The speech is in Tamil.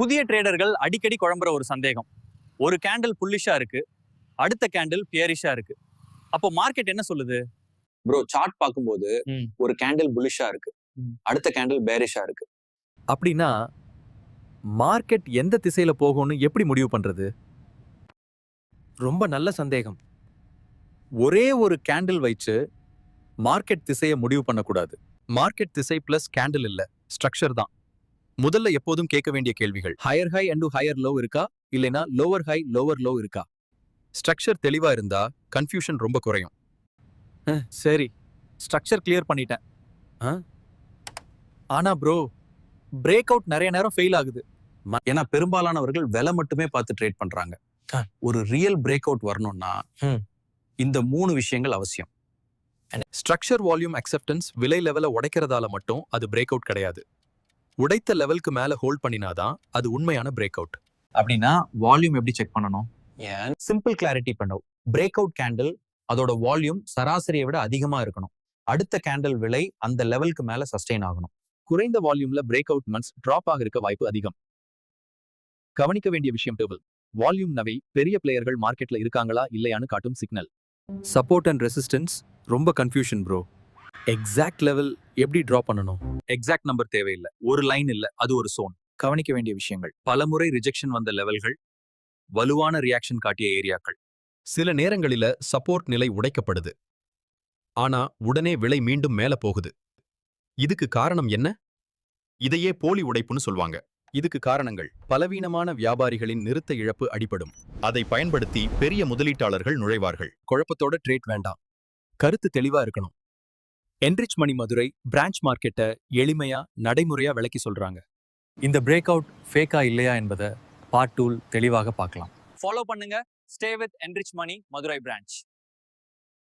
புதிய ட்ரேடர்கள் அடிக்கடி குழம்புற ஒரு சந்தேகம். ஒரு கேண்டில் புல்லிஷா இருக்கு, அடுத்த கேண்டில் பியரிஷா இருக்கு. அப்போ மார்க்கெட் என்ன சொல்லுது? ப்ரோ சார்ட் பார்க்கும்போது ஒரு கேண்டில் புல்லிஷா இருக்கு, அடுத்த கேண்டில் பேரிஷா இருக்கு. அப்படின்னா மார்க்கெட் எந்த திசையில போகும்னு எப்படி முடிவு பண்றது? ரொம்ப நல்ல சந்தேகம். ஒரே ஒரு கேண்டில் வச்சு மார்க்கெட் திசையை முடிவு பண்ணக்கூடாது. மார்க்கெட் திசை பிளஸ் கேண்டில் இல்ல, ஸ்ட்ரக்சர் தான். முதல்ல எப்போதும் கேட்க வேண்டிய கேள்விகள்: higher high and higher low இருக்கா, இல்லைனா லோவர் ஹை லோவர் லோ இருக்கா? ஸ்ட்ரக்சர் தெளிவா இருந்தா கன்ஃபியூஷன் ரொம்ப குறையும். சரி, ஸ்ட்ரக்சர் கிளியர் பண்ணிட்டேன். ஆனா ப்ரோ, பிரேக் அவுட் நிறைய நேரம் ஃபெயில் ஆகுது. ஏன்னா பெரும்பாலானவர்கள் விலை மட்டுமே பார்த்து ட்ரேட் பண்றாங்க. ஒரு ரியல் பிரேக் அவுட் வரணும்னா இந்த 3 விஷயங்கள் அவசியம். Structure, volume, acceptance. விலை லெவலை உடைக்கிறதால மட்டும் அது பிரேக் அவுட் கிடையாது. உடைத்த லெவலுக்கு மேல ஹோல்ட் பண்ணினாதான் அது உண்மையான பிரேக் அவுட். அப்படின்னா வால்யூம் எப்படி செக் பண்ணணும்? சிம்பிள் கிளாரிட்டி பண்ணும். பிரேக் அவுட் கேண்டில் அதோட வால்யூம் சராசரியை விட அதிகமா இருக்கணும். அடுத்த கேண்டில் விலை அந்த லெவலுக்கு மேல சஸ்டெயின் ஆகணும். குறைந்த வால்யூம்ல பிரேக் அவுட் மந்த்ஸ் டிராப் ஆக இருக்க வாய்ப்பு அதிகம். கவனிக்க வேண்டிய விஷயம் டேபிள் வால்யூம் நவை பெரிய பிளேயர்கள் மார்க்கெட்ல இருக்காங்களா இல்லையான்னு காட்டும் சிக்னல். சப்போர்ட் அண்ட் ரெசிஸ்டன்ஸ் ரொம்ப கன்ஃபியூஷன் ப்ரோ. எக்ஸாக்ட் லெவல் எப்படி டிரா பண்ணணும்? எக்ஸாக்ட் நம்பர் தேவையில்லை, ஒரு லைன் இல்ல, அது ஒரு சோன். கவனிக்க வேண்டிய விஷயங்கள்: பலமுறை ரிஜெக்ஷன் வந்த லெவல்கள், வலுவான ரியாக்ஷன் காட்டிய ஏரியாக்கள். சில நேரங்களில சப்போர்ட் நிலை உடைக்கப்படுது, ஆனா உடனே விலை மீண்டும் மேல போகுது. இதுக்கு காரணம் என்ன? இதையே போலி உடைப்புன்னு சொல்வாங்க. இதுக்கு காரணங்கள்: பலவீனமான வியாபாரிகளின் நிறுத்த இழப்பு அடிபடும். அதை பயன்படுத்தி பெரிய முதலீட்டாளர்கள் நுழைவார்கள். குழப்பத்தோட ட்ரேட் வேண்டாம், கருத்து தெளிவா இருக்கணும். என்ரிச் மணி மதுரை பிரான்ச் மார்க்கெட்டை எளிமையா நடைமுறையா விளக்கி சொல்றாங்க. இந்த பிரேக் அவுட் ஃபேக்கா இல்லையா என்பதை பார்ட் 2 தெளிவாக பார்க்கலாம். ஃபாலோ பண்ணுங்க. Stay with Enrich Money Madurai branch.